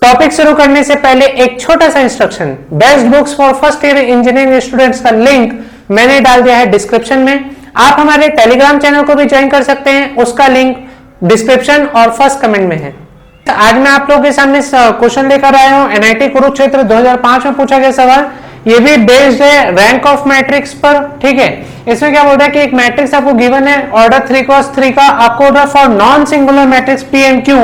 Topic शुरू करने से पहले एक छोटा सा instruction, best books for first year engineering students का लिंक मैंने डाल दिया है डिस्क्रिप्शन में। आप हमारे टेलीग्राम चैनल को भी ज्वाइन कर सकते हैं, उसका लिंक डिस्क्रिप्शन और फर्स्ट कमेंट में है। आज मैं आप लोगों के सामने क्वेश्चन लेकर आया हूं एनआईटी कुरुक्षेत्र 2005 में पूछा गया सवाल। ये भी बेस्ड है रैंक ऑफ मैट्रिक्स पर, ठीक है। इसमें क्या बोल रहा है कि एक मैट्रिक्स आपको गिवन है ऑर्डर 3x3 का, आपको order for non singular matrix P and Q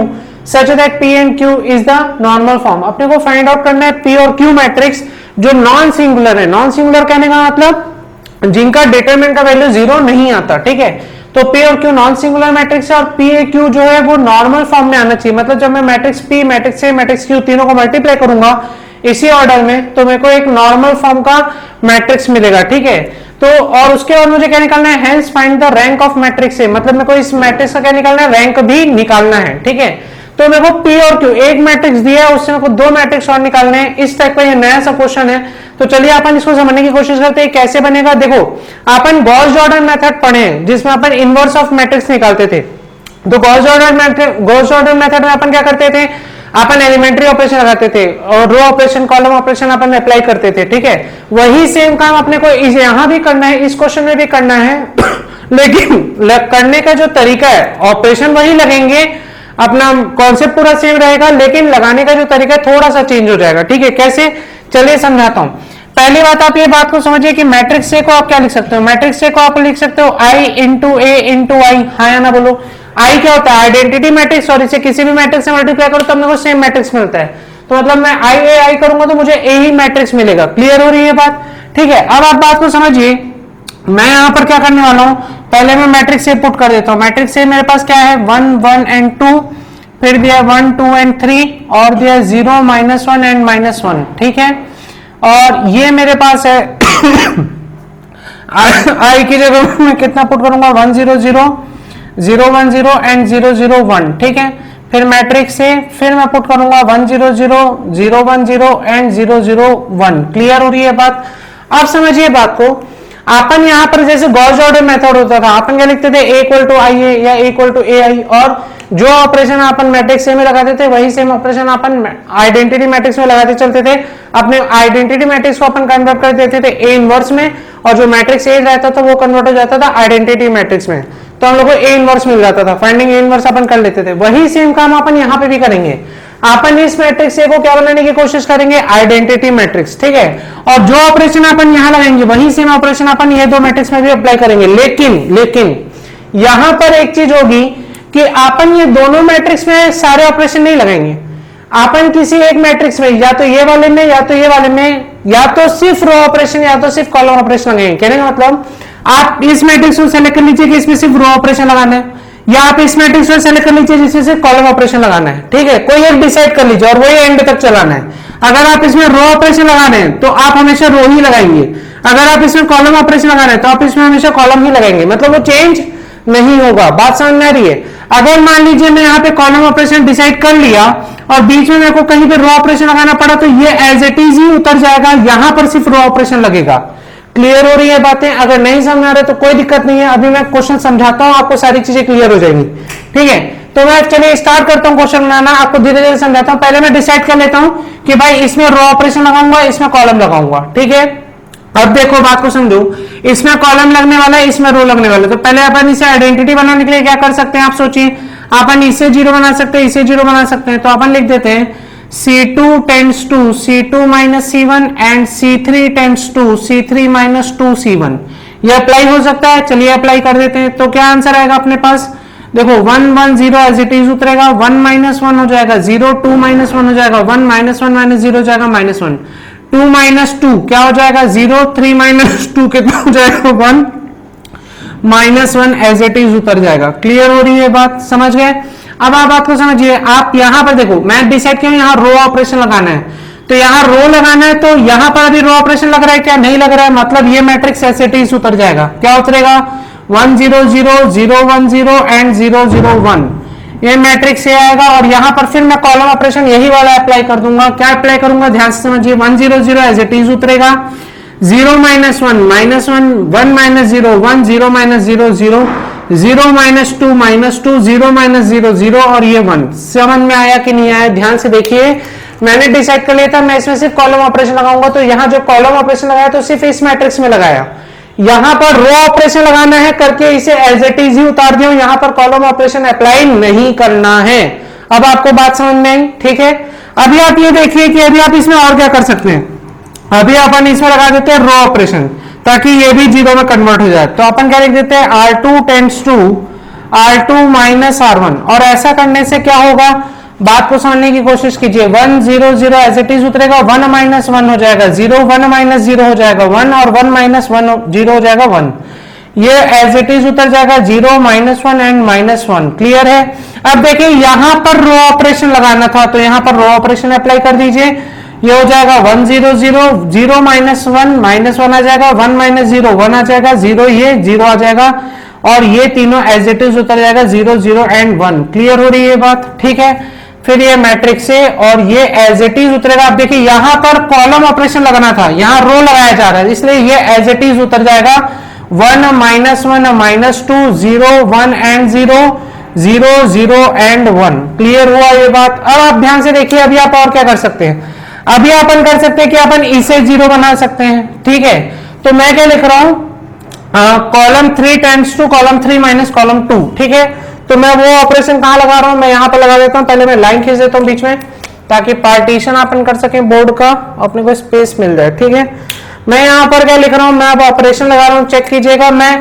such that P and Q is the normal form. अपने को फाइंड आउट करना है पी और क्यू मैट्रिक्स जो नॉन सिंगुलर है। नॉन सिंगुलर कहने का मतलब जिनका डिटरमिनेंट का वैल्यू 0 नहीं आता, ठीक है। तो P और Q नॉन सिंगुलर मैट्रिक्स है और P A Q जो है वो नॉर्मल फॉर्म में आना चाहिए। मतलब जब मैं matrix P, matrix A, matrix Q तीनों को मल्टीप्लाई करूंगा इसी ऑर्डर में तो मेरे को एक नॉर्मल फॉर्म का मैट्रिक्स मिलेगा, ठीक है। तो और उसके बाद मुझे क्या निकालना है, hence find the rank of matrix A, मतलब मेरे को इस मैट्रिक्स का क्या निकालना है, रैंक भी निकालना है, ठीक है। तो मेरे को P और Q एक मैट्रिक्स दिया है, उससे मेरे को 2 मैट्रिक्स और निकालने हैं। इस टाइप का ये नया सा क्वेश्चन है। तो चलिए अपन इसको समझने की कोशिश करते हैं कैसे बनेगा। देखो अपन गॉस जॉर्डन मेथड पढ़े हैं जिसमें अपन इनवर्स ऑफ मैट्रिक्स निकालते थे। तो गॉस जॉर्डन मेथड में अपन क्या करते थे, अपन एलिमेंट्री ऑपरेशन लगाते थे और रो ऑपरेशन, कॉलम ऑपरेशन अपन अप्लाई करते थे, ठीक है। वही सेम काम अपने को यहां भी करना है, इस क्वेश्चन में भी करना है लेकिन करने का जो तरीका है, ऑपरेशन वही लगेंगे, अपना कॉन्सेप्ट पूरा सेम रहेगा, लेकिन लगाने का जो तरीका है थोड़ा सा चेंज हो जाएगा, ठीक है। कैसे, चलिए समझाता हूं। पहली बात आप ये बात को समझिए कि मैट्रिक्स ए को आप क्या लिख सकते हो, मैट्रिक्स ए को आप लिख सकते हो आई इंटू ए इंटू आई। हाँ या ना बोलो। आई क्या होता है, आइडेंटिटी मैट्रिक्स, और इसे किसी भी मैट्रिक्स से मल्टीप्लाई करो तो मेरे को सेम मैट्रिक्स मिलता है। तो मतलब मैं आई ए आई करूंगा तो मुझे ए ही मैट्रिक्स मिलेगा। क्लियर हो रही है बात, ठीक है। अब आप बात को समझिए, मैं यहां पर क्या करने वाला हूं, पहले मैं मैट्रिक्स ए पुट कर देता हूं। मैट्रिक्स ए मेरे पास क्या है, 1 1 एंड 2, फिर दिया 1 2 एंड 3 और दिया 0 -1 एंड -1, ठीक है। और ये मेरे पास है आई की जगह मैं कितना पुट करूंगा, 1 0 0 0 1 0 एंड 0 0 1, ठीक है। फिर मैट्रिक्स से फिर मैं पुट करूंगा 1 0 0 0 1 0 एंड 0 0 1। क्लियर हो रही है बात। अब समझिए बात को, अपन यहां पर जैसे गॉस जॉर्डन मेथड होता था, अपन क्या लिखते थे, ए इक्वल टू आई ए या ए इक्वल टू ए आई, और जो ऑपरेशन अपन मैट्रिक्स ए में लगाते थे वही सेम ऑपरेशन अपन आइडेंटिटी मैट्रिक्स में लगाते चलते थे। अपने आइडेंटिटी मैट्रिक्स को अपन कन्वर्ट कर देते थे ए इनवर्स में, और जो मैट्रिक्स ए रहता था वो कन्वर्ट हो जाता था आइडेंटिटी मैट्रिक्स में, तो हम लोग को ए इनवर्स मिल जाता था। फाइंडिंग ए इनवर्स अपन कर लेते थे। वही सेम काम अपन यहाँ पे भी करेंगे। अपन इस मैट्रिक्स ए को क्या बनाने की कोशिश करेंगे, आइडेंटिटी मैट्रिक्स, ठीक है। और जो ऑपरेशन अपन यहाँ लगाएंगे वही सेम ऑपरेशन अपन ये 2 मैट्रिक्स में भी अप्लाई करेंगे। लेकिन यहां पर एक चीज होगी कि अपन ये दोनों मैट्रिक्स में सारे ऑपरेशन नहीं लगाएंगे। अपन किसी एक मैट्रिक्स में, या तो ये वाले में या तो ये वाले में, या तो सिर्फ रो ऑपरेशन या तो सिर्फ कॉलम ऑपरेशन लगाएंगे। कहने का मतलब आप इस मैट्रिक्स को सेलेक्ट कर लीजिए कि इसमें सिर्फ रो ऑपरेशन लगाना है, या आप इस मैट्रिक्स को सेलेक्ट कर लीजिए जिसमें सिर्फ कॉलम ऑपरेशन लगाना है, ठीक है। कोई एक डिसाइड कर लीजिए और वही एंड तक चलाना है। अगर आप इसमें रो ऑपरेशन लगाने हैं तो आप हमेशा रो ही लगाएंगे, अगर आप इसमें कॉलम ऑपरेशन लगाना है तो आप इसमें हमेशा कॉलम ही लगाएंगे, मतलब वो चेंज नहीं होगा। बात समझ में आ रही है। अगर मान लीजिए मैं यहाँ पे कॉलम ऑपरेशन डिसाइड कर लिया और बीच में मेरे को कहीं पे रो ऑपरेशन लगाना पड़ा तो ये एज इट इज ही उतर जाएगा, यहां पर सिर्फ रो ऑपरेशन लगेगा। क्लियर हो रही है बातें। अगर नहीं समझ आ रहे तो कोई दिक्कत नहीं है, अभी मैं क्वेश्चन समझाता हूं, आपको सारी चीजें क्लियर हो जाएंगी, ठीक है। तो मैं चलिए स्टार्ट करता हूं क्वेश्चन बनाना, आपको धीरे धीरे समझाता हूं। पहले मैं डिसाइड कर लेता हूं कि भाई इसमें रो ऑपरेशन लगाऊंगा, इसमें कॉलम लगाऊंगा, ठीक है। अब देखो बात को समझो, इसमें कॉलम लगने वाला है, इसमें रो लगने वाला है। तो पहले अपन इसे आइडेंटिटी बनाने के लिए क्या कर सकते हैं, आप सोचिए। अपन इसे 0 बना सकते हैं, इसे 0 बना सकते हैं। तो अपन लिख देते हैं C2 tends to C2 minus C1 and C3 tends to C3 minus 2 C1। ये अप्लाई हो सकता है, चलिए अप्लाई कर देते हैं। तो क्या आंसर आएगा अपने पास, देखो 1 1 0 एज इट इज उतरेगा, 1 -1 हो जाएगा 0, 2 -1 हो जाएगा 1, -1 -0 हो जाएगा -1, 2 - 2 क्या हो जाएगा 0, 3 - 2 कितना हो जाएगा 1, -1 एज इट इज उतर जाएगा। क्लियर हो रही है बात, समझ गए। अब आप बात को समझिए, आप यहां पर देखो मैं डिसाइड किया यहां रो ऑपरेशन लगाना है, तो यहां रो लगाना है, तो यहां पर अभी रो ऑपरेशन लग रहा है क्या, नहीं लग रहा है, मतलब ये मैट्रिक्स एज इट इज उतर जाएगा। क्या उतरेगा 1 0 0 0 1 0 एंड 0 0 1, ये मैट्रिक्स से आएगा। और यहां पर फिर मैं कॉलम ऑपरेशन यही वाला अप्लाई कर दूंगा। क्या अप्लाई करूंगा, ध्यान से समझिए, 1 0 0 एज इट इज उतरेगा, 0 -1 -1 1 -0 1 0 -0 0 0 -2 -2 0 -0 0 और ये 1। समझ में आया कि नहीं आया, ध्यान से देखिए। मैंने डिसाइड कर लिया था मैं इसमें सिर्फ कॉलम ऑपरेशन लगाऊंगा, तो यहाँ जो कॉलम ऑपरेशन लगाया तो सिर्फ इस मैट्रिक्स में लगाया, यहां पर रो ऑपरेशन लगाना है करके इसे एज इट इज ही उतार दिया, यहां पर कॉलम ऑपरेशन अप्लाई नहीं करना है। अब आपको बात समझ में आई, ठीक है। अभी आप ये देखिए कि अभी आप इसमें और क्या कर सकते हैं, अभी अपन इसमें लगा देते हैं रो ऑपरेशन ताकि ये भी जीरो में कन्वर्ट हो जाए। तो अपन क्या लिख देते हैं R2 tends to R2 minus R1, और ऐसा करने से क्या होगा, बात को समझने की कोशिश कीजिए। 1 0 0 एज इट इज उतरेगा, 1 माइनस 1 हो जाएगा 0, 1 माइनस 0 हो जाएगा 1, और 1 माइनस 1 0 हो जाएगा 1। ये एज इट इज उतर जाएगा 0 माइनस 1 एंड माइनस 1। क्लियर है। अब देखिए यहां पर रो ऑपरेशन लगाना था तो यहां पर रो ऑपरेशन अप्लाई कर दीजिए। ये हो जाएगा 1 0 0 0 माइनस 1 माइनस 1 आ जाएगा, 1 माइनस 0 1 आ जाएगा, 0 ये 0 आ जाएगा, और ये तीनों एज इट इज उतर जाएगा 0 0 एंड 1। क्लियर हो रही है बात, ठीक है। फिर ये मैट्रिक्स से और ये एज इट इज उतरेगा। आप देखिए यहां पर कॉलम ऑपरेशन लगाना था, यहां रो लगाया जा रहा है, इसलिए ये एज इट इज उतर जाएगा 1 minus 1 minus 2 0 1 and 0 0 0 and 1। Clear हुआ ये बात। अब आप ध्यान से देखिए, अभी आप और क्या कर सकते हैं, अभी अपन कर सकते हैं कि अपन इसे 0 बना सकते हैं, ठीक है। तो मैं क्या लिख रहा हूं, column 3 tends to column 3 minus column 2, ठीक है। तो मैं वो ऑपरेशन कहां लगा रहा हूं, मैं यहां पर लगा देता हूं। पहले मैं लाइन खींच देता हूं बीच में ताकि पार्टीशन अपन कर सकें बोर्ड का, अपने को स्पेस मिल जाए, ठीक है। मैं यहां पर क्या लिख रहा हूं, मैं अब ऑपरेशन लगा रहा हूं, चेक कीजिएगा। मैं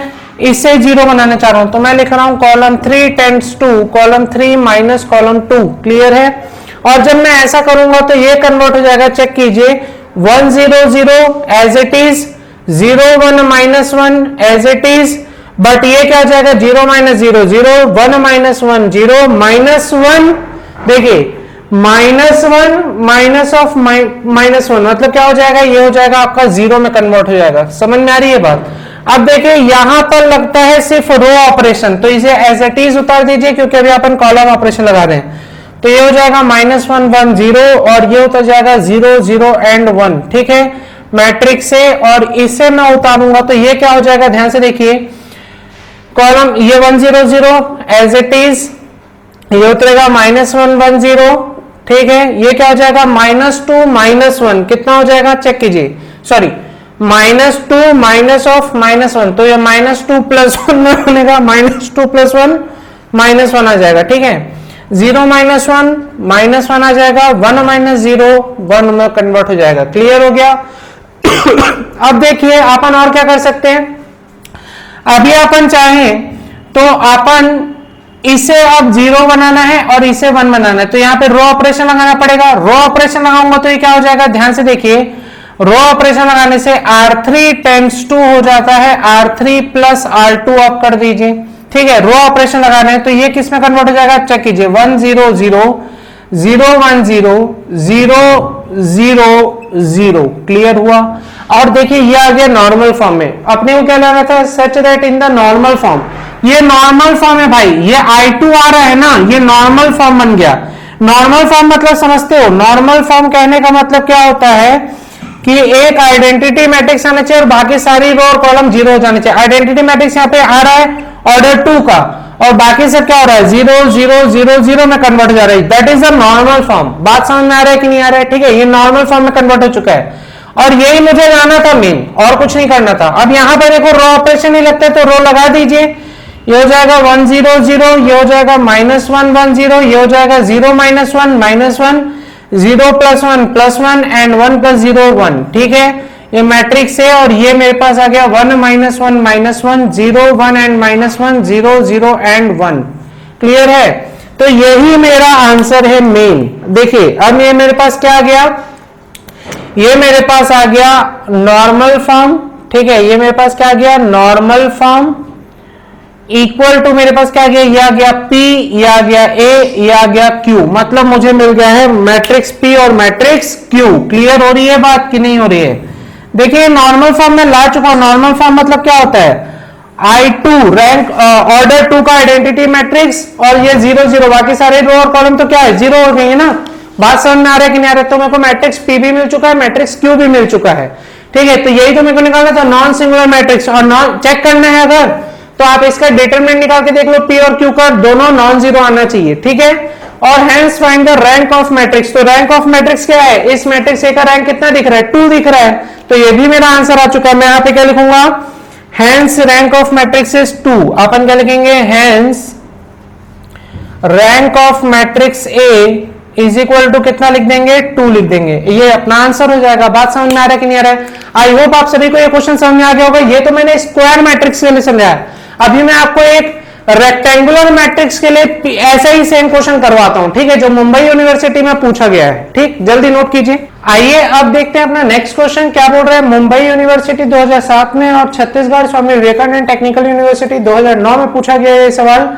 इसे 0 बनाना चाह रहा हूं, तो मैं लिख रहा हूं column 3 tends to column 3 minus column 2। Clear है। और जब मैं ऐसा करूंगा तो ये कन्वर्ट हो जाएगा, चेक कीजिए, 1 0 0 as it is, 0 1 minus 1 as it is, but ये क्या हो जाएगा 0 माइनस 0 0 1 माइनस 1 0 माइनस 1। देखिए माइनस 1 माइनस ऑफ माइनस 1 मतलब क्या हो जाएगा, ये हो जाएगा आपका 0 में कन्वर्ट हो जाएगा। समझ में आ रही है बात। अब देखिए यहां पर लगता है सिर्फ रो ऑपरेशन, तो इसे एज इट इज उतार दीजिए क्योंकि अभी अपन कॉलम ऑपरेशन लगा रहे हैं। तो ये हो जाएगा -1 1 0, और ये उतर जाएगा 0 0 एंड 1, ठीक है, मैट्रिक्स से। और इसे मैं उतारूंगा तो ये क्या हो जाएगा, ध्यान से देखिए, कॉलम ये 1 0 0 एज इट इज, ये उतरेगा -1 1 0, ठीक है। ये क्या हो जाएगा -2 -1, कितना हो जाएगा चेक कीजिए, सॉरी -2 माइनस ऑफ -1, तो ये -2 प्लस 1 में बनेगा, -2 प्लस 1 -1 आ जाएगा, ठीक है। 0 माइनस 1 आ जाएगा, 1 माइनस 0 1 में कन्वर्ट हो जाएगा। क्लियर हो गया। अब देखिए अपन और क्या कर सकते हैं, अभी अपन चाहें तो अपन इसे अब 0 बनाना है और इसे 1 बनाना है, तो यहां पे रो ऑपरेशन लगाना पड़ेगा। रो ऑपरेशन लगाऊंगा तो ये क्या हो जाएगा, ध्यान से देखिए, रो ऑपरेशन लगाने से R3 टेंड्स टू हो जाता है R3 प्लस R2 आप कर दीजिए, ठीक है। रो ऑपरेशन लगाना है तो ये किस में कन्वर्ट हो जाएगा, चेक कीजिए, 1 0 0 0 1 0 0 0 0। क्लियर हुआ। और देखिए ये आ गया नॉर्मल फॉर्म में, अपने को क्या लेना था, such that in the normal form. ये नॉर्मल फॉर्म है भाई, ये I2 आ रहा है ना, ये नॉर्मल फॉर्म बन गया। नॉर्मल फॉर्म मतलब समझते हो, नॉर्मल फॉर्म कहने का मतलब क्या होता है कि एक आइडेंटिटी मैट्रिक्स आना चाहिए और बाकी सारी रो और कॉलम 0 हो जाने चाहिए। आइडेंटिटी मैट्रिक्स यहाँ पे आ रहा है ऑर्डर 2 का, और बाकी सब क्या हो रहा है 0 0 0 0 में कन्वर्ट हो जा रहा है। That is the normal form. बात समझ में आ रहा है कि नहीं आ रहा है, ठीक है। ये नॉर्मल फॉर्म में कन्वर्ट हो चुका है और यही मुझे जाना था मेन, और कुछ नहीं करना था। अब यहां पर देखो रो ऑपरेशन नहीं लगता है तो रो लगा दीजिए। ये हो जाएगा 1 0 0, ये हो जाएगा -1 1 0, ये हो जाएगा 0 minus 1 -1, 0 plus 1 plus 1 and 1 plus 0 1, ठीक है। ये मैट्रिक्स है और ये मेरे पास आ गया 1 -1 -1 0 1 एंड -1 0 0 एंड 1। क्लियर है। तो यही मेरा आंसर है मेन। देखिए अब ये मेरे पास क्या आ गया, ये मेरे पास आ गया नॉर्मल फॉर्म, ठीक है। ये मेरे पास क्या आ गया, नॉर्मल फॉर्म इक्वल टू मेरे पास क्या आ गया, ये आ गया P, ये आ गया A, ये आ गया Q, मतलब मुझे मिल गया है मैट्रिक्स P और मैट्रिक्स Q। क्लियर हो रही है बात कि नहीं हो रही है। देखिए नॉर्मल फॉर्म में ला चुका हूं। नॉर्मल फॉर्म मतलब क्या होता है, I2 रैंक ऑर्डर 2 का आइडेंटिटी मैट्रिक्स, और ये 0 0, बाकी सारे रो और कॉलम तो क्या है 0 हो गए हैं ना। बात समझ में आ रहा है कि नहीं आ रहा है। तो मेरे को मैट्रिक्स P भी मिल चुका है, मैट्रिक्स Q भी मिल चुका है, ठीक है। तो यही तो मेरे को निकालना था, नॉन सिंगुलर मैट्रिक्स। और नॉन चेक करना है अगर तो आप इसका डिटरमिनेंट निकाल के देख लो, P और Q का दोनों नॉन जीरो आना चाहिए, ठीक है। और hence find the rank of matrix. तो रैंक ऑफ मैट्रिक्स क्या है, इस मैट्रिक्स ए का रैंक कितना दिख रहा है, 2 दिख रहा है, तो ये भी मेरा आंसर आ चुका है। मैं यहां पे क्या लिखूंगा, hence rank of matrix is 2। अपन क्या लिखेंगे, hence rank of matrix A is equal to कितना लिख देंगे, 2 लिख देंगे, ये अपना आंसर हो जाएगा। बात समझ में आ रहा है कि नहीं आ रहा है? आई होप आप सभी को ये क्वेश्चन समझ में आ गया होगा। ये तो मैंने स्क्वायर मैट्रिक्स के लिए समझाया, अभी मैं आपको एक रेक्टेंगुलर मैट्रिक्स के लिए ऐसा ही सेम क्वेश्चन करवाता हूं, ठीक है, जो मुंबई यूनिवर्सिटी में पूछा गया है। ठीक, जल्दी नोट कीजिए। आइए अब देखते हैं अपना नेक्स्ट क्वेश्चन क्या बोल रहा है। मुंबई यूनिवर्सिटी 2007 में और छत्तीसगढ़ स्वामी विवेकानंद टेक्निकल यूनिवर्सिटी 2009 में पूछा गया ये सवाल।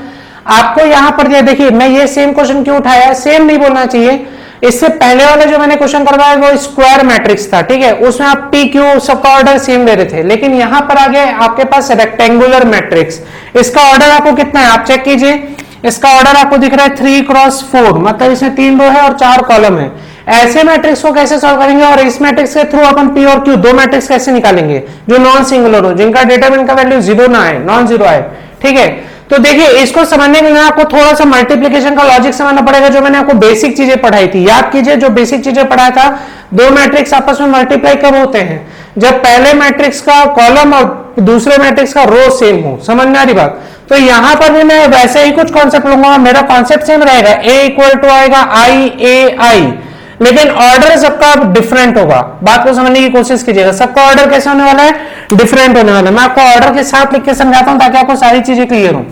आपको यहां पर देखिए, मैं ये सेम क्वेश्चन क्यों उठाया, सेम नहीं बोलना चाहिए, इससे पहले वाला जो मैंने क्वेश्चन करवाया वो स्क्वायर मैट्रिक्स था, ठीक है, उसमें आप पी क्यू सबका ऑर्डर सेम ले रहे थे, लेकिन यहां पर आ गया आपके पास रेक्टेंगुलर मैट्रिक्स। इसका ऑर्डर आपको कितना है, आप चेक कीजिए, इसका ऑर्डर आपको दिख रहा है 3x4, मतलब इसमें 3 रो है और 4 कॉलम है। ऐसे मैट्रिक्स को कैसे सॉल्व करेंगे, और इस मैट्रिक्स के थ्रू अपन पी और क्यू दो मैट्रिक्स कैसे निकालेंगे जो नॉन सिंगुलर हो, जिनका डिटरमिनेंट का वैल्यू 0 ना आए, नॉन जीरो आए, ठीक है। तो देखिए, इसको समझने के लिए आपको थोड़ा सा मल्टीप्लिकेशन का लॉजिक समझना पड़ेगा, जो मैंने आपको बेसिक चीजें पढ़ाई थी। याद कीजिए, जो बेसिक चीजें पढ़ाया था, दो मैट्रिक्स आपस में मल्टीप्लाई कब होते हैं, जब पहले मैट्रिक्स का कॉलम और दूसरे मैट्रिक्स का रो सेम हो। समझ में आ रही बात? तो यहां पर भी मैं वैसे ही कुछ कॉन्सेप्ट लूंगा, मेरा कॉन्सेप्ट सेम रहेगा, ए इक्वल टू आएगा आई ए आई, लेकिन ऑर्डर सबका डिफरेंट होगा। बात को समझने की कोशिश कीजिएगा, सबका ऑर्डर कैसे होने वाला है, डिफरेंट होने वाला है। मैं आपको ऑर्डर के साथ लिख के समझाता हूं ताकि आपको सारी चीजें क्लियर हो।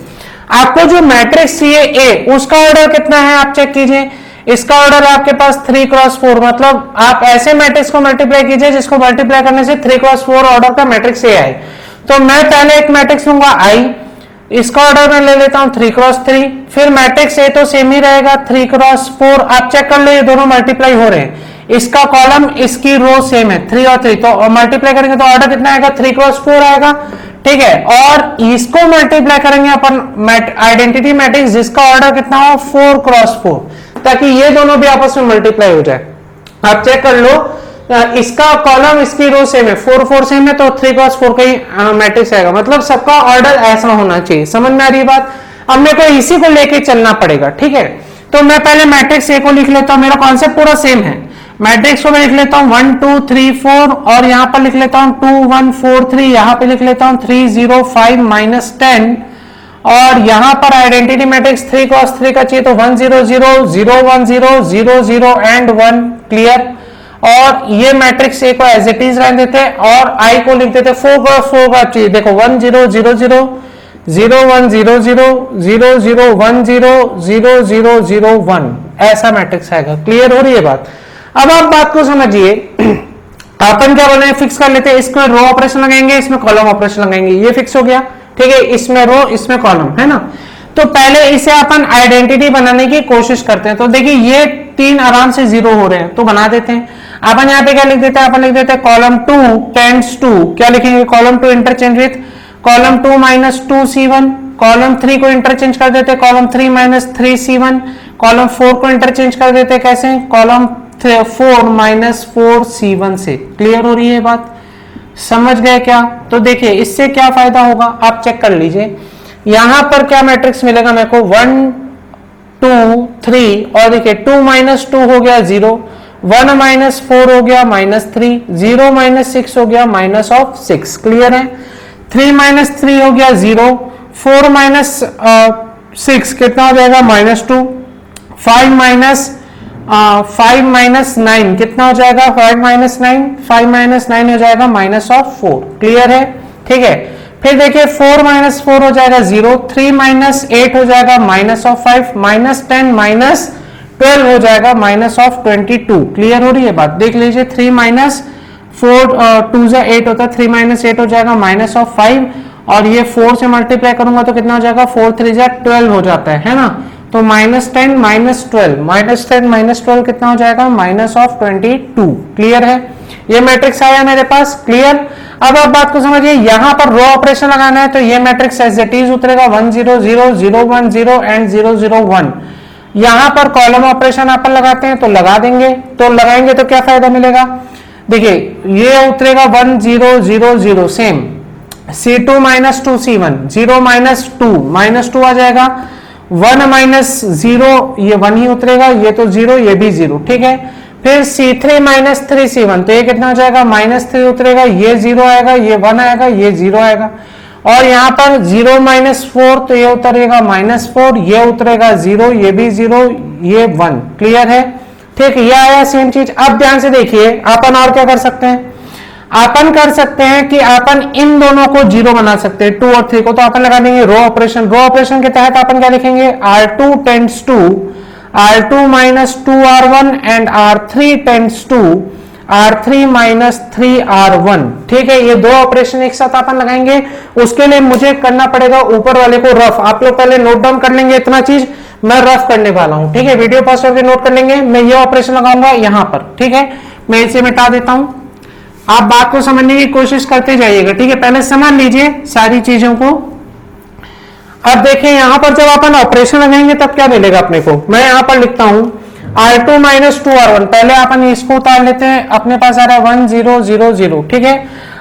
आपको जो मैट्रिक्स चाहिए ए, उसका ऑर्डर कितना है आप चेक कीजिए, इसका ऑर्डर आपके पास 3x4, मतलब आप ऐसे मैट्रिक्स को मल्टीप्लाई कीजिए जिसको मल्टीप्लाई करने से 3x4 ऑर्डर का मैट्रिक्स ए आए। तो मैं पहले एक मैट्रिक्स लूंगा आई, इसका ऑर्डर मैं ले लेता हूं 3x3, फिर मैट्रिक्स ए तो सेम ही रहेगा 3x4। आप चेक कर लो, ये दोनों मल्टीप्लाई हो रहे हैं, इसका कॉलम इसकी रो सेम है 3 और 3, तो मल्टीप्लाई करेंगे तो ऑर्डर कितना आएगा, 3x4 आएगा, ठीक है। और इसको मल्टीप्लाई करेंगे अपन आइडेंटिटी मैट्रिक्स जिसका ऑर्डर कितना हो, 4x4, ताकि ये दोनों भी आपस में मल्टीप्लाई हो जाए। आप चेक कर लो, इसका कॉलम इसकी रो सेम है, 4 4 सेम है, तो 3x4 का ही मैट्रिक्स आएगा, मतलब सबका ऑर्डर ऐसा होना चाहिए। समझ में आ रही बात? अब मेरे को इसी को लेके चलना पड़ेगा, ठीक है। तो मैं पहले मैट्रिक्स ए को लिख लेता हूं, मेरा कॉन्सेप्ट पूरा सेम है। मैट्रिक्स को मैं लिख लेता हूं 1 2 3 4, और यहां पर लिख लेता हूं 2 1 4 3, यहां पे लिख लेता हूं 3 0 5 -10, और यहां पर आइडेंटिटी मैट्रिक्स 3x3 का चाहिए तो 1 0 0 0 1 0 0 0 एंड 1, क्लियर। और ये मैट्रिक्स ए को एज इट इज रहने देते और आई को लिख देते 4x4 का चाहिए, देखो 1 0 0 0 0 1 0 0 0 0 1 0 0 0 0 1, ऐसा मैट्रिक्स आएगा। क्लियर हो रही है बात? अब आप बात को समझिए, अपन क्या बोले, फिक्स कर लेते हैं, इसमें रो ऑपरेशन लगाएंगे, इसमें कॉलम ऑपरेशन लगाएंगे, ये फिक्स हो गया, ठीक है, इसमें रो इसमें कॉलम, है ना। तो पहले इसे अपन आइडेंटिटी बनाने की कोशिश करते हैं। तो देखिए, ये 3 आराम से 0 हो रहे हैं, तो बना देते हैं। अपन यहाँ पे क्या लिख देते हैं, अपन लिख देते हैं कॉलम 2 टेंड्स टू, क्या लिखेंगे, column 2 interchange with column 2 -2 C1, column 3 को इंटरचेंज कर देते हैं, कॉलम 3 -3 C1, कॉलम 4 को इंटरचेंज कर देते हैं, कैसे, कॉलम 4 -4 C1 से। क्लियर हो रही है बात? समझ गए क्या? तो देखिए, इससे क्या फायदा होगा आप चेक कर लीजिए। यहां पर क्या मैट्रिक्स मिलेगा मेरे को, 1 2 3, और देखिए 2 -2 हो गया 0, 1 -4 हो गया -3, 0 -6 हो गया -6। क्लियर है? 3 -3 हो गया 0, 4 -6 कितना हो जाएगा, -2, 5 -9 कितना हो जाएगा, 5 -9 हो जाएगा -4। क्लियर है? ठीक है। फिर देखिए 4 -4 हो जाएगा 0, 3 -8 हो जाएगा -5, -10 -12 हो जाएगा -22। क्लियर हो रही है बात? देख लीजिए, 3 -4 2 से 8 होता है, 3 -8 हो जाएगा -5, और ये 4 से मल्टीप्लाई करूंगा तो कितना हो जाएगा, 4 3 12 हो जाता है ना। तो -10 -12 कितना हो जाएगा, -22। क्लियर है? ये मैट्रिक्स आया मेरे पास। क्लियर? अब आप बात को समझिए, यहां पर रो ऑपरेशन लगाना है तो ये मैट्रिक्स एज इट इज उतरेगा 1 0 0 0 1 0 एंड 0 0 1। यहां पर कॉलम ऑपरेशन अपन लगाते हैं तो लगा देंगे, तो लगाएंगे तो क्या फायदा मिलेगा, देखिए ये उतरेगा 1 0 0 0 सेम, C2 -2 C1, 0 -2 आ जाएगा, 1 माइनस 0 ये 1 ही उतरेगा, ये तो 0, ये भी 0, ठीक है। फिर C3 माइनस 3C1 तो ये कितना हो जाएगा, -3 उतरेगा, ये 0 आएगा, ये 1 आएगा, ये 0 आएगा। और यहाँ पर 0 माइनस 4 तो ये उतरेगा -4, ये उतरेगा 0, ये भी 0, ये 1। क्लियर है, ठीक है। ये आया सेम चीज। अब ध्यान से देखिए, अपन और क्या कर सकते हैं, अपन कर सकते हैं कि अपन इन दोनों को 0 बना सकते हैं, 2 और 3 को। तो अपन लगा देंगे रो ऑपरेशन। रो ऑपरेशन के तहत अपन क्या लिखेंगे, R2 tends to R2 minus 2R1 and R3 tends to R3 minus 3R1, ठीक है। ये दो ऑपरेशन एक साथ अपन लगाएंगे। उसके लिए मुझे करना पड़ेगा ऊपर वाले को रफ। आप लोग पहले नोट डाउन कर लेंगे, इतना चीज मैं रफ करने वाला हूं, ठीक है। वीडियो पॉज करके नोट कर लेंगे। मैं ये ऑपरेशन लगाऊंगा यहां पर, ठीक है। मैं इसे मिटा देता हूं, आप बात को समझने की कोशिश करते जाइएगा, ठीक है। पहले समझ लीजिए सारी चीजों को। अब देखें यहां पर जब अपन ऑपरेशन लगाएंगे तब क्या मिलेगा अपने को, मैं यहां पर लिखता हूं R2 माइनस 2R1। पहले अपन इसको उतार लेते हैं, अपने पास आ रहा है 1 0 0 0, ठीक है।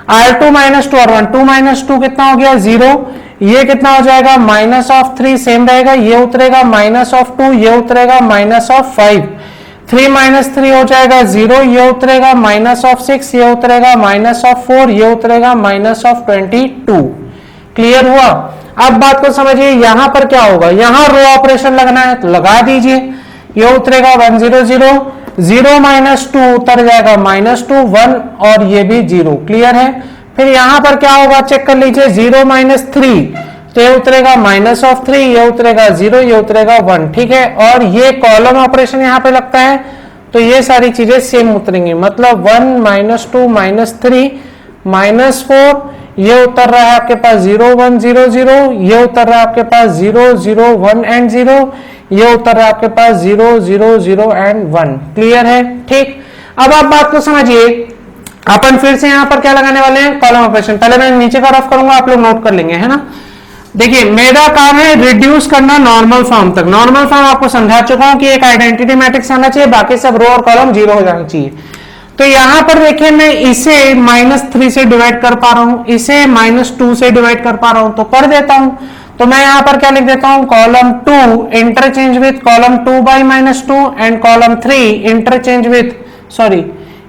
R2 माइनस 2R1, 2 माइनस 2 कितना हो गया 0, ये कितना हो जाएगा -3 सेम रहेगा, ये उतरेगा -2, ये उतरेगा -5, 3 माइनस 3 हो जाएगा 0, ये उतरेगा -6, ये उतरेगा -4, ये उतरेगा -22। क्लियर हुआ। अब बात को समझिए, यहां पर क्या होगा, यहां रो ऑपरेशन लगना है तो लगा दीजिए। ये उतरेगा 1 0 0, 0 माइनस 2 उतर जाएगा -2, 1 और ये भी 0। क्लियर है। फिर यहां पर क्या होगा चेक कर लीजिए, 0 माइनस 3 तो ये उतरेगा -3, ये उतरेगा 0, ये उतरेगा 1, ठीक है। और ये कॉलम ऑपरेशन यहां पे लगता है तो ये सारी चीजें सेम उतरेंगी, मतलब 1 -2 -3 -4, ये उतर रहा है आपके पास 0 1 0 0, ये उतर रहा है आपके पास 0 0 1 एंड 0, ये उतर रहा है आपके पास 0 0 0 एंड 1। क्लियर है, ठीक। अब आप बात को समझिए, अपन फिर से यहां पर क्या लगाने वाले हैं, कॉलम ऑपरेशन। पहले मैं नीचे का रफ करूंगा, आप लोग नोट कर लेंगे, है ना। देखिए मेरा काम है रिड्यूस करना नॉर्मल फॉर्म तक। नॉर्मल फॉर्म आपको समझा चुका हूं कि एक आइडेंटिटी मैट्रिक्स आना चाहिए, बाकी सब रो और कॉलम 0 हो जाना चाहिए। तो यहां पर देखिए मैं इसे -3 से डिवाइड कर पा रहा हूं, इसे -2 से डिवाइड कर पा रहा हूं, तो कर देता हूं। तो मैं यहां पर क्या लिख देता हूं, column 2 interchange with column 2 by -2 and column 3 interchange with, sorry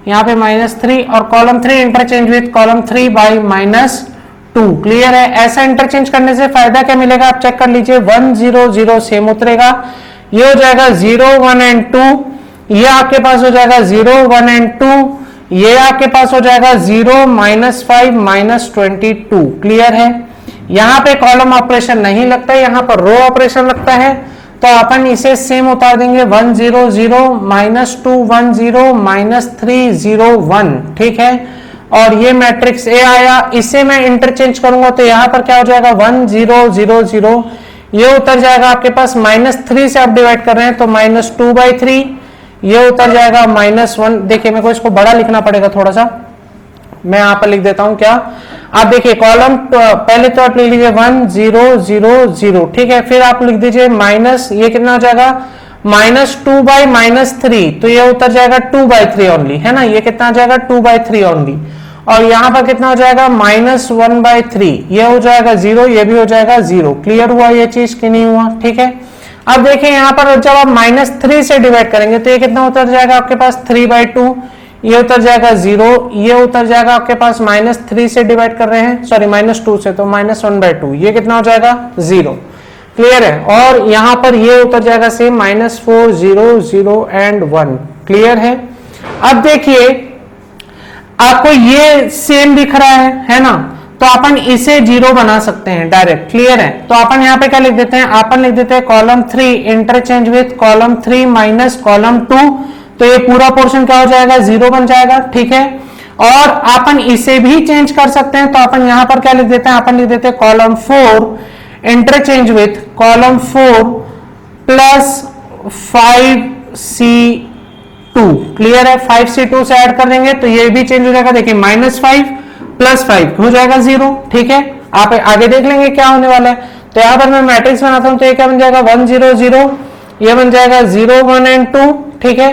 यहां पे -3 और column 3 interchange with column 3 by -2। Clear है। ऐसा इंटरचेंज करने से फायदा क्या मिलेगा आप चेक कर लीजिए, 1 0 0 सेम उतरेगा, ये हो जाएगा 0 1 एंड 2, ये आपके पास हो जाएगा 0 1 एंड 2, ये आपके पास हो जाएगा 0 -5 -22। क्लियर है। यहां पे कॉलम ऑपरेशन नहीं लगता, यहां पर रो ऑपरेशन लगता है, तो अपन इसे सेम उतार देंगे 1 0 0 -2 1 0 -3 0 1, ठीक है। और ये मैट्रिक्स ए आया, इसे मैं इंटरचेंज करूंगा तो यहां पर क्या हो जाएगा 1 0 0 0, ये उतर जाएगा आपके पास -3 से आप डिवाइड कर रहे हैं तो -2/3, ये उतर जाएगा -1। देखिए मेरे को इसको बड़ा लिखना पड़ेगा थोड़ा सा, मैं यहां पर लिख देता हूं क्या। आप देखिए कॉलम पहले तो आप लिख लीजिए 1 0 0 0, ठीक है। फिर आप लिख दीजिए माइनस, ये कितना हो जाएगा -2/-3, तो ये उतर जाएगा 2/3 ओनली, है ना। ये कितना आ जाएगा 2/3 ओनली। और यहां पर कितना हो जाएगा -1/3, ये हो जाएगा 0, ये भी हो जाएगा 0। क्लियर हुआ ये चीज कि नहीं हुआ, ठीक है। अब देखिए यहां पर जब आप -3 से डिवाइड करेंगे तो ये कितना उतर जाएगा आपके पास 3/2, ये उतर जाएगा 0, ये उतर जाएगा आपके पास -3 से डिवाइड कर रहे हैं, सॉरी -2 से, तो -1/2, ये कितना हो जाएगा 0। क्लियर है। और यहां पर ये उतर जाएगा सेम -4 0 0 एंड 1। क्लियर है। अब देखिए आपको ये सेम दिख रहा है ना, तो अपन इसे 0 बना सकते हैं डायरेक्ट। क्लियर है। तो अपन यहाँ पे क्या लिख देते हैं, अपन लिख देते हैं column 3 interchange with column 3 minus column 2, तो ये पूरा पोर्शन क्या हो जाएगा 0 बन जाएगा, ठीक है। और अपन इसे भी चेंज कर सकते हैं, तो अपन यहां पर क्या लिख देते हैं, अपन लिख देते हैं column 4 interchange with column 4 plus 5C2। Clear है। 5C2 से ऐड कर देंगे तो ये भी चेंज हो जाएगा। देखिए -5 + 5 हो जाएगा 0, ठीक है। आप आगे देख लेंगे क्या होने वाला है। तो यहां पर मैं मैट्रिक्स बनाता हूं, तो ये क्या बन जाएगा 1 0 0, ये बन जाएगा 0 1 एंड 2, ठीक है।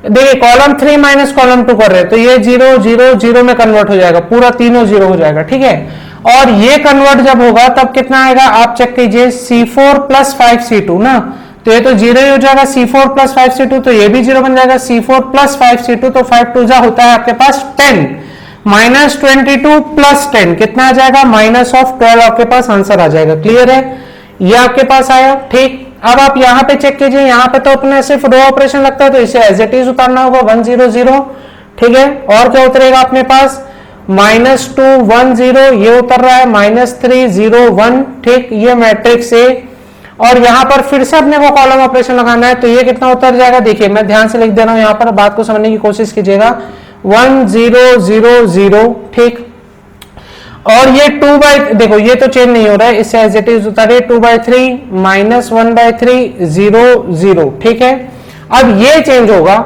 देखिए कॉलम 3 माइनस कॉलम 2 कर रहे हैं तो ये 0 0 0 में कन्वर्ट हो जाएगा, पूरा तीनों 0 हो जाएगा, ठीक है। और ये कन्वर्ट जब होगा तब कितना आएगा आप चेक कीजिए, C4 प्लस 5C2 ना, तो ये तो जीरो ही हो जाएगा, C4 प्लस 5C2 तो ये भी जीरो बन जाएगा, C4 प्लस 5C2 तो 5 टू जा होता है आपके पास 10, माइनस 22 प्लस 10 कितना आ जाएगा, माइनस ऑफ 12 आपके पास आंसर आ जाएगा। क्लियर है, ये आपके पास आया। ठीक, अब आप यहाँ पे चेक कीजिए, यहाँ पे तो अपने सिर्फ रो ऑपरेशन लगता है तो इसे एज इट इज उतारना होगा 100, ठीक है। और क्या उतरेगा अपने पास, -2 10 ये उतर रहा है, -3 0 1, ठीक, ये मैट्रिक्स ए। और यहां पर फिर से अपने को कॉलम ऑपरेशन लगाना है तो ये कितना उतर जाएगा, देखिए मैं ध्यान से लिख दे रहा हूं, यहां पर बात को समझने की कोशिश कीजिएगा, 1 0 0 0, ठीक। और ये 2/, देखो ये तो चेंज नहीं हो रहा है, इससे एज इट इज उतारे 2/3 -1/3 0 0, ठीक है। अब ये चेंज होगा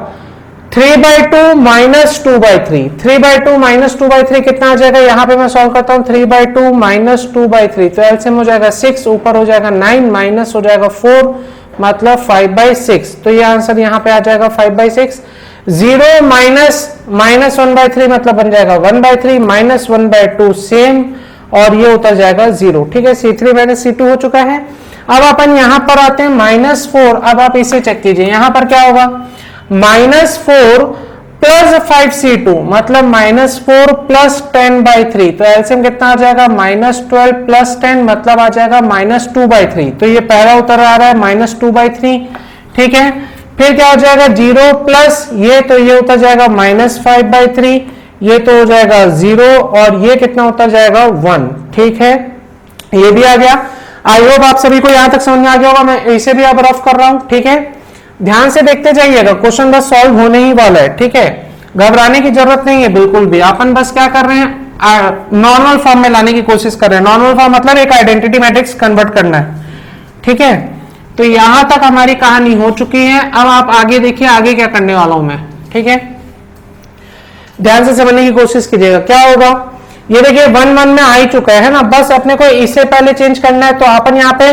3/2 -2/3, 3/2 -2/3 कितना आ जाएगा, यहां पे मैं सॉल्व करता हूं, 3/2 -2/3 तो एलसीएम हो जाएगा 6, ऊपर हो जाएगा 9, माइनस हो जाएगा 4 मतलब 5/6, तो ये आंसर यहां पे आ जाएगा 5/6। 0 माइनस 1/3 मतलब बन जाएगा 1/3, -1/2 सेम, और ये उतर जाएगा 0, ठीक है। C3 माइनस C2 हो चुका है। अब अपन यहां पर आते हैं -4, अब आप इसे चेक कीजिए, यहां पर क्या होगा, -4 प्लस 5C2 मतलब -4 प्लस 10/3 तो एलसीएम कितना आ जाएगा, -12 प्लस 10 मतलब आ जाएगा -2/3, तो ये पहला उतर आ रहा है -2/3, ठीक है। फिर क्या हो जाएगा 0 प्लस ये, तो ये उतर जाएगा -5/3, ये तो हो जाएगा 0, और ये कितना उतर जाएगा 1, ठीक है। ये भी आ गया। आई होप आप सभी को यहां तक समझ में आ गया होगा, मैं इसे भी अब रफ कर रहा हूं, ठीक है। ध्यान से देखते जाइएगा, क्वेश्चन बस सॉल्व होने ही वाला है, ठीक है, घबराने की जरूरत नहीं है बिल्कुल भी। अपन बस क्या कर रहे हैं, नॉर्मल फॉर्म में लाने की कोशिश कर रहे हैं। नॉर्मल फॉर्म मतलब एक आइडेंटिटी मैट्रिक्स कन्वर्ट करना है, ठीक है। तो यहां तक हमारी कहानी हो चुकी है। अब आप आगे देखिए, आगे क्या करने वाला हूं मैं, ठीक है, ध्यान से समझने की कोशिश कीजिएगा। क्या होगा, ये देखिए 1 1 में आ ही चुका है ना, बस अपने को इससे पहले चेंज करना है, तो अपन यहाँ पे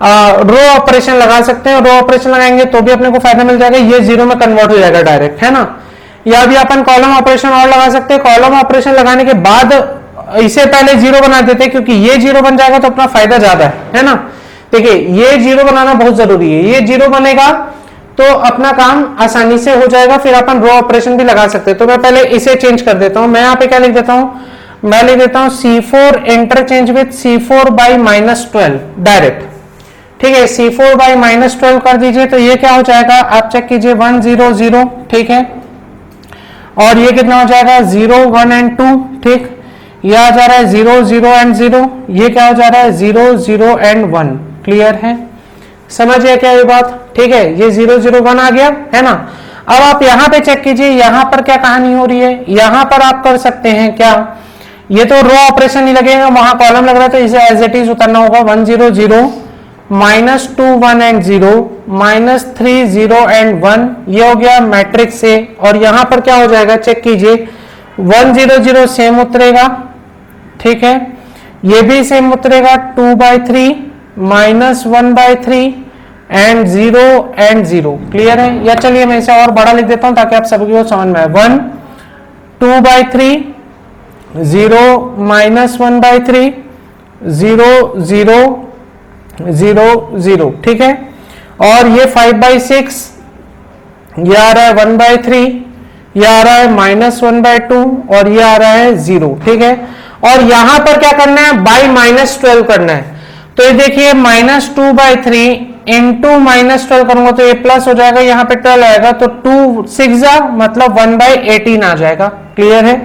रो ऑपरेशन लगा सकते हैं। रो ऑपरेशन लगाएंगे तो भी अपने को फायदा मिल जाएगा, ये 0 में कन्वर्ट हो जाएगा डायरेक्ट, है ना। या भी अपन कॉलम ऑपरेशन और लगा सकते हैं, कॉलम ऑपरेशन लगाने के बाद इसे पहले 0 बना देते हैं, क्योंकि ये 0 बन जाएगा तो अपना फायदा ज्यादा है ना। देखिए ये 0 बनाना बहुत जरूरी है, ये 0 बनेगा तो अपना काम आसानी से हो जाएगा, फिर अपन रो ऑपरेशन भी लगा सकते हैं। तो मैं पहले इसे चेंज कर देता हूं, मैं यहाँ पे क्या लिख देता हूं, मैं लिख देता हूं C4 interchange with C4/-12 direct, ठीक है। C4/-12 कर दीजिए तो ये क्या हो जाएगा, आप चेक कीजिए 1 0 0, ठीक है। और ये कितना हो जाएगा 0 1 एंड 2, ठीक। ये आ जा रहा है 0 0 एंड 0, ये क्या हो जा रहा है 0 0 एंड 1। क्लियर है, समझिए क्या ये बात, ठीक है। ये 0 0 1 आ गया है ना। अब आप यहां पे चेक कीजिए, यहां पर क्या कहानी हो रही है, यहां पर आप कर सकते हैं क्या, ये तो रो ऑपरेशन नहीं लगेगा, वहां कॉलम लग रहा है तो इसे एज इट इज उतारना होगा, 1 0 0 -2 1 एंड 0 -3 0 एंड 1, ये हो गया मैट्रिक्स से। और यहां पर क्या हो जाएगा चेक कीजिए, 1 0 0 सेम उतरेगा, ठीक है। ये भी सेम उतरेगा, 2/3 -1/3 एंड 0 एंड 0। क्लियर है, या चलिए मैं इसे और बड़ा लिख देता हूं ताकि आप सभी को समझ में आए, 1 2/3 0 -1/3 0 0 0 0, ठीक है। और ये 5/6, ये आ रहा है 1/3, ये आ रहा है -1/2 और ये आ रहा है 0, ठीक है। और यहां पर क्या करना है, बाई -12 करना है। तो ये देखिए -2/3 इंटू -12 करूंगा तो ये प्लस हो जाएगा, यहाँ पे 12 आएगा तो 2 6 मतलब 1/18 आ जाएगा। क्लियर है।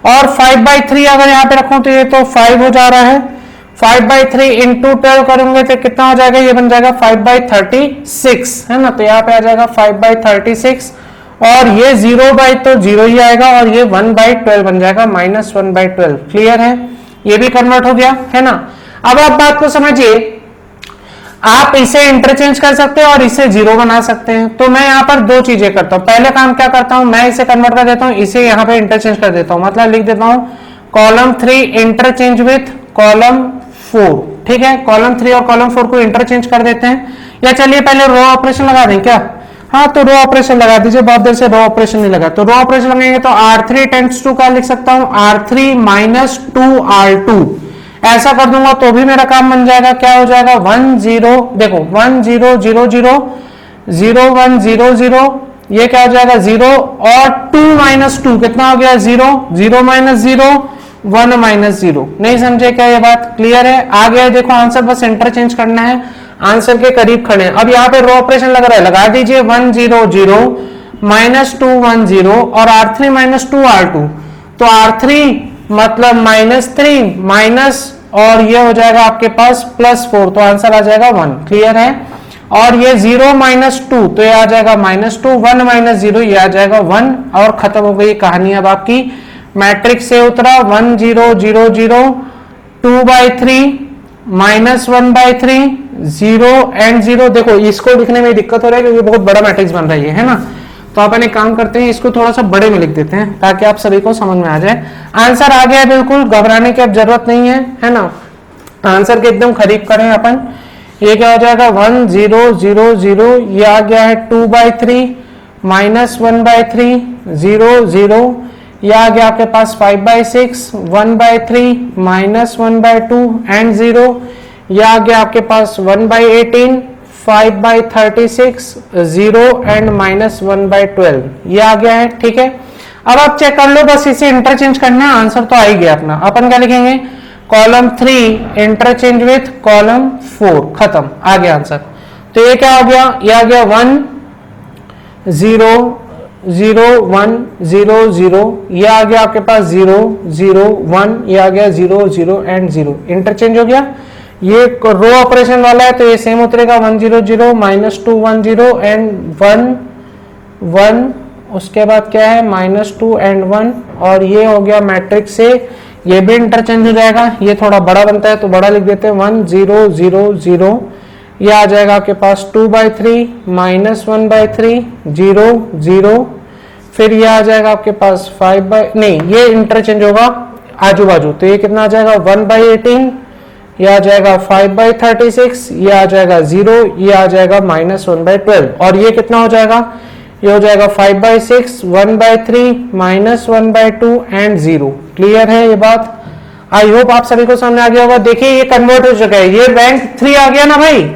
और 5/3 अगर यहाँ पे रखूं तो ये तो 5 हो जा रहा है, 5/3 इंटू 12 करूंगे तो कितना हो जाएगा, ये बन जाएगा 5/36, है ना। तो यहाँ पे आ जाएगा 5/36 और ये 0 तो 0 ही आएगा और ये 1/12 बन जाएगा, -1/12। क्लियर है, ये भी कन्वर्ट हो गया, है ना। अब आप बात को समझिए, आप इसे इंटरचेंज कर सकते हैं और इसे 0 बना सकते हैं। तो मैं यहाँ पर दो चीजें करता हूं, पहले काम क्या करता हूं, मैं इसे कन्वर्ट कर देता हूं, इसे यहाँ पे इंटरचेंज कर देता हूं, मतलब लिख देता हूं कॉलम 3 इंटरचेंज विथ कॉलम 4, ठीक है। कॉलम 3 और कॉलम 4 को इंटरचेंज कर देते हैं, या चलिए पहले रो ऑपरेशन लगा दें क्या, हाँ तो रो ऑपरेशन लगा दीजिए, बहुत देर से रो ऑपरेशन नहीं लगा। तो रो ऑपरेशन लगाएंगे तो R3 टेंड्स टू क्या लिख सकता हूं, R3 -2 R2, ऐसा कर दूंगा तो भी मेरा काम बन जाएगा। क्या हो जाएगा 1 0, देखो 1 0 0 0 0 1 0 0, ये क्या हो जाएगा 0 और 2 माइनस 2 कितना हो गया 0 0 माइनस 0 1 माइनस 0। नहीं समझे क्या ये बात? क्लियर है? आ गया देखो आंसर, बस इंटरचेंज करना है, आंसर के करीब खड़े हैं। अब यहाँ पे रो ऑपरेशन लग रहा है, लगा दीजिए 1 0 0 माइनस 2 1 0 और R3 माइनस 2 R2, तो R3 मतलब -3 माइनस और ये हो जाएगा आपके पास +4, तो आंसर आ जाएगा 1। क्लियर है? और ये 0 माइनस 2 तो ये आ जाएगा -2, 1 माइनस 0 ये आ जाएगा 1, और खत्म हो गई कहानी अब आपकी। मैट्रिक्स से उतरा 1 0 0 0 2/3 -1/3 0 एंड 0। देखो इसको लिखने में दिक्कत हो रहा है क्योंकि बहुत बड़ा मैट्रिक्स बन रही है ना, तो अपन एक काम करते हैं, इसको थोड़ा सा बड़े में लिख देते हैं ताकि आप सभी को समझ में आ जाए। आंसर आ गया है, बिल्कुल घबराने की अब जरूरत नहीं है ना। आंसर के एकदम करीब करें अपन, ये क्या हो जाएगा 1 0 0 0, ये आ गया है 2/3 -1/3 0 0, ये आ गया आपके पास 5/6 1/3 -1/2 एंड 0, ये आ गया आपके पास 1/18 5/36 0 एंड -1/12, ये आ गया है। ठीक है, अब आप चेक कर लो, बस इसे इंटरचेंज करना है, आंसर तो आ ही गया अपना। अपन क्या लिखेंगे, कॉलम 3 इंटरचेंज विथ कॉलम 4, खत्म, आ गया आंसर। तो ये क्या हो गया, ये आ गया 1 0 0 1 0 0, ये आ गया आपके पास 0 0 1, ये आ गया 0 0 एंड 0, इंटरचेंज हो गया। ये रो ऑपरेशन वाला है तो ये सेम उतरेगा 1 0 0 -2 1 0 एंड 1 1, उसके बाद क्या है -2 एंड 1, और ये हो गया मैट्रिक्स से, ये भी इंटरचेंज हो जाएगा। ये थोड़ा बड़ा बनता है तो बड़ा लिख देते हैं 1 0 0 0, ये आ जाएगा आपके पास 2/3 -1/3 0 0, फिर ये आ जाएगा आपके पास 5 नहीं, ये इंटरचेंज होगा आजू बाजू, तो ये कितना आ जाएगा 1/18, ये आ जाएगा 5/36, ये आ जाएगा 0, ये आ जाएगा -1/12, और ये कितना हो जाएगा, ये हो जाएगा 5/6 1/3 -1/2 एंड 0। क्लियर है ये बात? आई होप आप सभी को सामने आ गया होगा। देखिए ये कन्वर्ट हो चुका है, ये रैंक 3 आ गया ना भाई,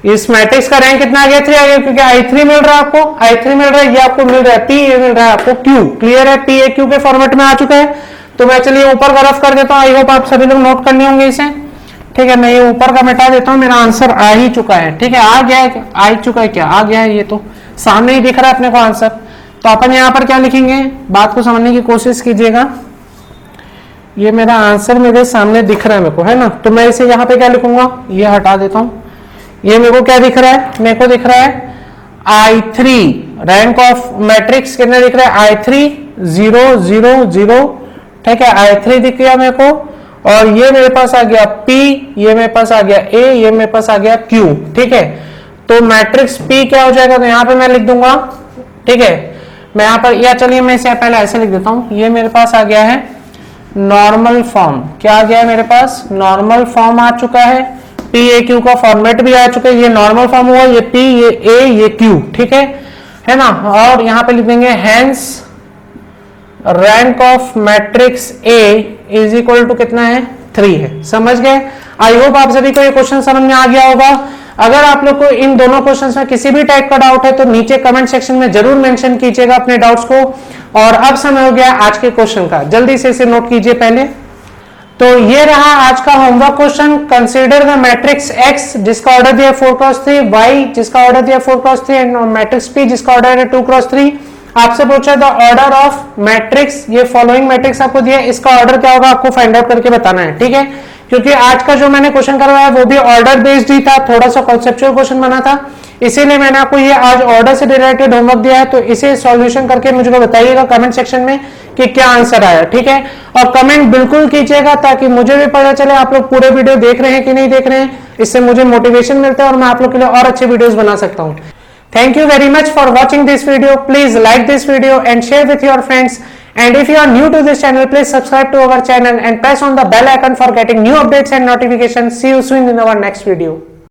इस मैट्रिक्स का रैंक कितना आ गया 3 आ गया, क्योंकि I3 मिल रहा है आपको, I3 मिल रहा है, ये आपको मिल रहा है P, ये मिल रहा है आपको Q। क्लियर है? P A Q के फॉर्मेट में आ चुका है। तो मैं चलिए ऊपर का रफ कर देता हूँ, आई होप आप सभी लोग नोट करने होंगे इसे। ठीक है, मैं ये ऊपर का मिटा देता हूँ, मेरा आंसर आ ही चुका है। ठीक है, आ गया है, आ ही चुका है, क्या आ गया है, ये तो सामने ही दिख रहा है अपने को आंसर। तो अपन यहाँ पर क्या लिखेंगे, बात को समझने की कोशिश कीजिएगा। ये मेरा आंसर मेरे सामने दिख रहा है मेरे को, है ना, तो मैं इसे यहाँ पे क्या लिखूंगा, ये हटा देता हूँ। ये मेरे को क्या दिख रहा है, मेरे को दिख रहा है I3, रैंक ऑफ मैट्रिक्स कितना दिख रहा है, I3 0 0 0। ठीक है, I3 दिख गया मेरे को, और ये मेरे पास आ गया P, ये मेरे पास आ गया A, ये मेरे पास आ गया Q। ठीक है, तो मैट्रिक्स P क्या हो जाएगा, तो यहाँ पे मैं लिख दूंगा। ठीक है, मैं यहाँ पर, या चलिए मैं इसे पहले ऐसे लिख देता हूँ, ये मेरे पास आ गया है नॉर्मल फॉर्म। क्या आ गया है मेरे पास, नॉर्मल फॉर्म आ चुका है, P A Q का फॉर्मेट भी आ चुका है, ये नॉर्मल फॉर्म हुआ, ये P, ये A, ये Q। ठीक है ना, और यहाँ पे लिख देंगे hence rank of matrix A is equal to कितना है, 3 है। समझ गए? आई होप आप सभी को ये क्वेश्चन समझ में आ गया होगा। अगर आप लोग को इन दोनों क्वेश्चंस में किसी भी टाइप का डाउट है तो नीचे कमेंट सेक्शन में जरूर मेंशन कीजिएगा अपने डाउट्स को। और अब समय हो गया आज के क्वेश्चन का, जल्दी से इसे नोट कीजिए पहले। तो ये रहा आज का homework question. Consider the matrix X जिसका ऑर्डर दिया 4x3, Y जिसका ऑर्डर दिया 4x3 एंड मैट्रिक्स P जिसका ऑर्डर है 2x3। आपसे पूछा द ऑर्डर ऑफ मैट्रिक्स, ये फॉलोइंग मैट्रिक्स आपको दिया, इसका ऑर्डर क्या होगा आपको फाइंड आउट करके बताना है। ठीक है, क्योंकि आज का जो मैंने क्वेश्चन करवाया वो भी ऑर्डर बेस्ड ही था, थोड़ा सा कॉन्सेप्चुअल क्वेश्चन बना था, इसीलिए मैंने आपको ये आज ऑर्डर से रिलेटेड होमवर्क दिया है। तो इसे सॉल्यूशन करके मुझे बताइएगा कमेंट सेक्शन में कि क्या आंसर आया। ठीक है, और कमेंट बिल्कुल कीजिएगा ताकि मुझे भी पता चले आप लोग पूरे वीडियो देख रहे हैं कि नहीं देख रहे हैं, इससे मुझे मोटिवेशन मिलता है और मैं आप लोग के लिए और अच्छे वीडियोस बना सकता हूं। Thank you very much for watching this video. Please like this video and share with your friends. And if you are new to this channel, please subscribe to our channel and press on the bell icon for getting new updates and notifications. See you soon in our next video.